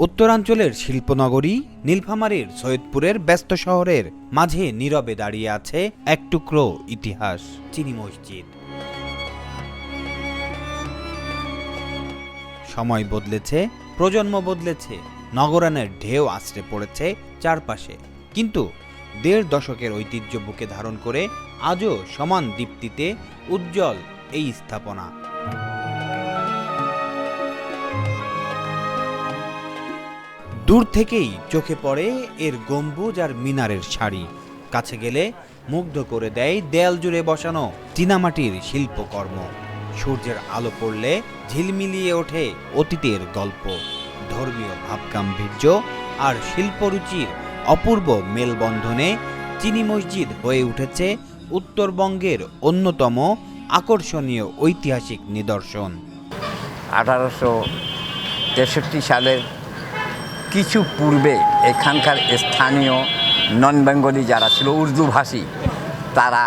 উত্তরাঞ্চলের শিল্পনগরী নীলফামারীর সৈয়দপুরের ব্যস্ত শহরের মাঝে নীরবে দাঁড়িয়ে আছে এক টুকরো ইতিহাস, চিনি মসজিদ। সময় বদলেছে, প্রজন্ম বদলেছে, নগরায়নের ঢেউ আছড়ে পড়েছে চারপাশে, কিন্তু ১.৫ দশকের ঐতিহ্য বুকে ধারণ করে আজও সমান দীপ্তিতে উজ্জ্বল এই স্থাপনা। দূর থেকেই চোখে পড়ে এর গম্বুজ আর মিনারের সারি, কাছে গেলে মুগ্ধ করে দেয় দেয়াল জুড়ে বসানো চীনামাটির শিল্পকর্ম। সূর্যের আলো পড়লে ঝিলমিলিয়ে ওঠে অতীতের গল্প, ধর্মীয় ভাবগাম্ভীর্য আর শিল্পরুচির অপূর্ব মেলবন্ধনে চিনি মসজিদ হয়ে উঠেছে উত্তরবঙ্গের অন্যতম আকর্ষণীয় ঐতিহাসিক নিদর্শন। 1863 সালের কিছু পূর্বে এখানকার স্থানীয় নন বেঙ্গলি যারা ছিল উর্দুভাষী, তারা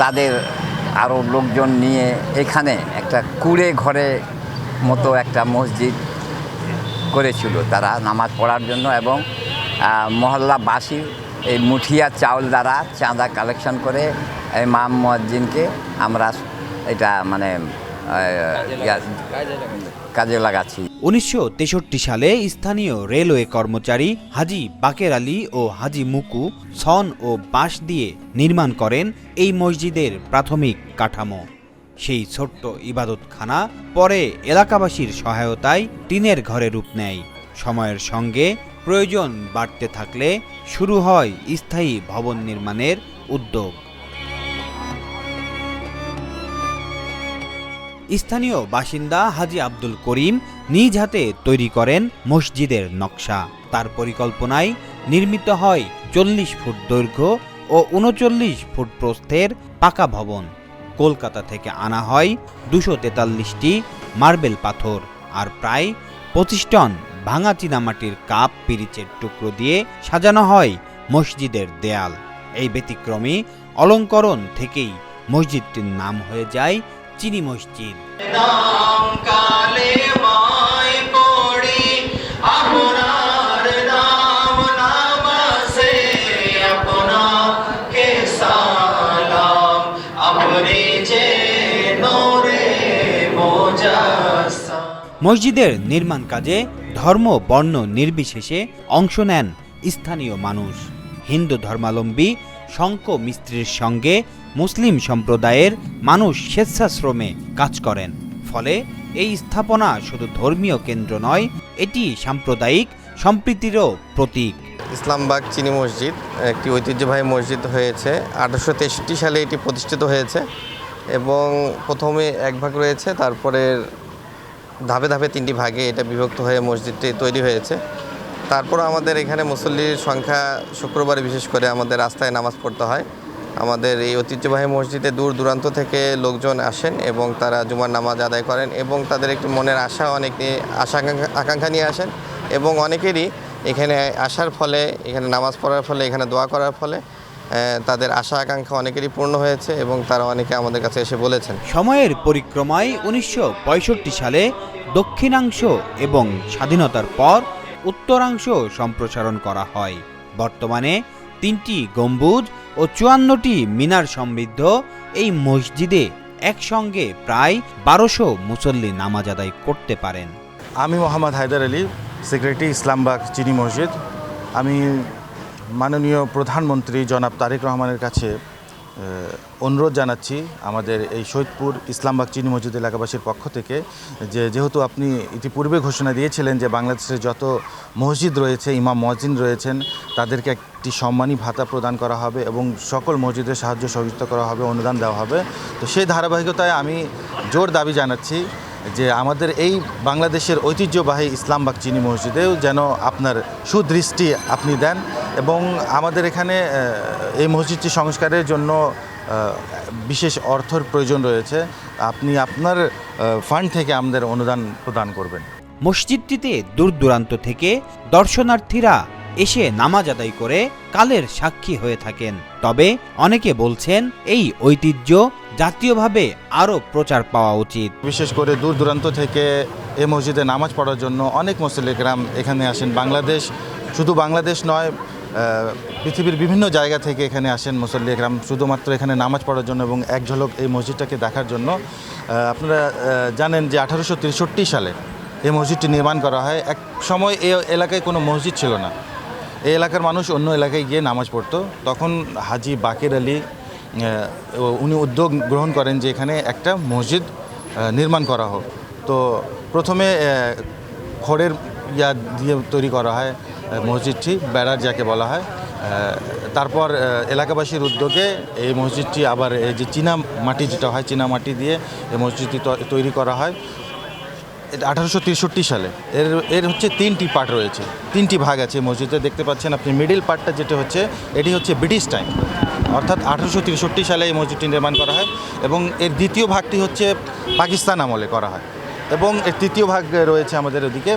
তাদের আরও লোকজন নিয়ে এখানে একটা কুড়ে ঘরে মতো একটা মসজিদ করেছিল তারা নামাজ পড়ার জন্য, এবং মহল্লাবাসী এই মুঠিয়া চাউল দ্বারা চাঁদা কালেকশন করে ইমাম মুয়াজ্জিনকে আমরা এটা কাজে লাগাচ্ছি। ১৯৬৩ সালে স্থানীয় রেলওয়ে কর্মচারী হাজী বাকের আলী ও হাজী মুকু ছন ও বাঁশ দিয়ে নির্মাণ করেন এই মসজিদের প্রাথমিক কাঠামো। সেই ছোট্ট ইবাদতখানা পরে এলাকাবাসীর সহায়তায় টিনের ঘরে রূপ নেয়। সময়ের সঙ্গে প্রয়োজন বাড়তে থাকলে শুরু হয় স্থায়ী ভবন নির্মাণের উদ্যোগ। স্থানীয় বাসিন্দা হাজী আব্দুল করিম নিজ হাতে তৈরি করেন মসজিদের নকশা। তার পরিকল্পনায় নির্মিত হয় ৪০ ফুট দৈর্ঘ্য ও ৩৯ ফুট প্রস্থের পাকা ভবন। কলকাতা থেকে আনা হয় ২৪৩টি মার্বেল পাথর আর প্রায় ২৫ টন ভাঙা চীনামাটির কাপ পিরিচের টুকরো দিয়ে সাজানো হয় মসজিদের দেয়াল। এই ব্যতিক্রমী অলঙ্করণ থেকেই মসজিদটির নাম হয়ে যায় চিনি মসজিদ। মসজিদের নির্মাণ কাজে ধর্ম বর্ণ নির্বিশেষে অংশ নেন স্থানীয় মানুষ। হিন্দু ধর্মাবলম্বী শঙ্খ মিস্ত্রির সঙ্গে মুসলিম সম্প্রদায়ের মানুষ স্বেচ্ছাশ্রমে কাজ করেন। ফলে এই স্থাপনা শুধু ধর্মীয় কেন্দ্র নয়, এটি সাম্প্রদায়িক সম্প্রীতিরও প্রতীক। ইসলামবাগ চিনি মসজিদ একটি ঐতিহ্যবাহী মসজিদ হয়েছে। 1863 সালে এটি প্রতিষ্ঠিত হয়েছে এবং প্রথমে এক ভাগ রয়েছে, তারপরে ধাপে ধাপে 3টি ভাগে এটা বিভক্ত হয়ে মসজিদটি তৈরি হয়েছে। তারপর আমাদের এখানে মুসল্লির সংখ্যা শুক্রবারে বিশেষ করে আমাদের রাস্তায় নামাজ পড়তে হয়। আমাদের এই ঐতিহ্যবাহী মসজিদে দূর দূরান্ত থেকে লোকজন আসেন এবং তারা জুমার নামাজ আদায় করেন এবং তাদের একটু মনের আশা আকাঙ্ক্ষা নিয়ে আসেন, এবং অনেকেরই এখানে আসার ফলে, এখানে নামাজ পড়ার ফলে, এখানে দোয়া করার ফলে তাদের আশা আকাঙ্ক্ষা অনেকেরই পূর্ণ হয়েছে এবং তারা অনেকে আমাদের কাছে এসে বলেছেন। সময়ের পরিক্রমায় ১৯৬৫ সালে দক্ষিণাংশ এবং স্বাধীনতার পর উত্তরাংশ সম্প্রসারণ করা হয়। বর্তমানে 3টি গম্বুজ ও ৫৪টি মিনার সমৃদ্ধ এই মসজিদে একসঙ্গে প্রায় ১২০০ মুসল্লি নামাজ আদায় করতে পারেন। আমি মোহাম্মদ হায়দার আলী, সেক্রেটারি ইসলামবাগ চিনি মসজিদ। আমি মাননীয় প্রধানমন্ত্রী জনাব তারেক রহমানের কাছে অনুরোধ জানাচ্ছি আমাদের এই সৈয়দপুর ইসলামবাগ চিনি মসজিদ এলাকাবাসীর পক্ষ থেকে, যেহেতু আপনি ইতিপূর্বে ঘোষণা দিয়েছিলেন যে বাংলাদেশের যত মসজিদ রয়েছে, ইমাম মুয়াজ্জিন রয়েছেন, তাদেরকে একটি সম্মানী ভাতা প্রদান করা হবে এবং সকল মসজিদের সাহায্য সহযোগিতা করা হবে, অনুদান দেওয়া হবে। তো সেই ধারাবাহিকতায় আমি জোর দাবি জানাচ্ছি যে আমাদের এই বাংলাদেশের ঐতিহ্যবাহী ইসলামবাগ চিনি মসজিদেও যেন আপনার সুদৃষ্টি আপনি দেন, এবং আমাদের এখানে এই মসজিদটি সংস্কারের জন্য বিশেষ অর্থের প্রয়োজন রয়েছে। আপনি আপনার ফান্ড থেকে আমাদের অনুদান প্রদান করবেন। মসজিদটিতে দূর দূরান্ত থেকে দর্শনার্থীরা এসে নামাজ আদায় করে কালের সাক্ষী হয়ে থাকেন। তবে অনেকে বলছেন এই ঐতিহ্য জাতীয়ভাবে আরও প্রচার পাওয়া উচিত। বিশেষ করে দূর দূরান্ত থেকে এই মসজিদে নামাজ পড়ার জন্য অনেক মুসল্লি কেরাম এখানে আসেন। বাংলাদেশ, শুধু বাংলাদেশ নয়, পৃথিবীর বিভিন্ন জায়গা থেকে এখানে আসেন মুসল্লি কেরাম শুধুমাত্র এখানে নামাজ পড়ার জন্য এবং এক ঝলক এই মসজিদটাকে দেখার জন্য। আপনারা জানেন যে 1863 সালে এই মসজিদটি নির্মাণ করা হয়। এক সময় এই এলাকায় কোনো মসজিদ ছিল না, এই এলাকার মানুষ অন্য এলাকায় গিয়ে নামাজ পড়তো। তখন হাজি বাকের আলী উনি উদ্যোগ গ্রহণ করেন যে এখানে একটা মসজিদ নির্মাণ করা হোক। তো প্রথমে খড়ের দিয়ে তৈরি করা হয় মসজিদটি, ব্যারার যাকে বলা হয়। তারপর এলাকাবাসীর উদ্যোগে এই মসজিদটি আবার এই যে চীনা মাটি যেটা হয়, চীনা মাটি দিয়ে এই মসজিদটি তৈরি করা হয় 1863 সালে। এর হচ্ছে 3টি পার্ট রয়েছে, 3টি ভাগ আছে মসজিদে। দেখতে পাচ্ছেন আপনি মিডিল পার্টটা যেটা হচ্ছে, এটি হচ্ছে ব্রিটিশ টাইম, অর্থাৎ 1863 সালে এই মসজিদটি নির্মাণ করা হয়। এবং এর দ্বিতীয় ভাগটি হচ্ছে পাকিস্তান আমলে করা হয়, এবং এর তৃতীয় ভাগ রয়েছে আমাদের ওদিকে,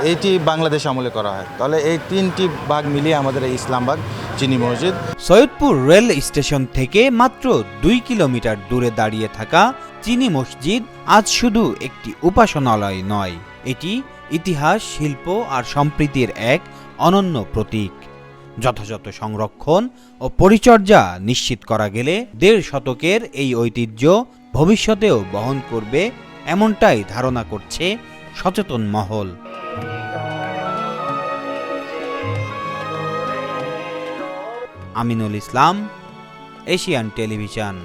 এইটি বাংলাদেশ আমলে করা হয়। তাহলে এই 3টি ভাগ মিলিয়ে আমাদের এই ইসলামবাগ চিনি মসজিদ। সৈয়দপুর রেল স্টেশন থেকে মাত্র 2 কিলোমিটার দূরে দাঁড়িয়ে থাকা চিনি মসজিদ আজ শুধু একটি উপাসনালয় নয়, এটি ইতিহাস, শিল্প আর সম্প্রীতির এক অনন্য প্রতীক। যথাযথ সংরক্ষণ ও পরিচর্যা নিশ্চিত করা গেলে 1.5 শতকের এই ঐতিহ্য ভবিষ্যতেও বহন করবে, এমনটাই ধারণা করছে সচেতন মহল। Aminul Islam, Asian television.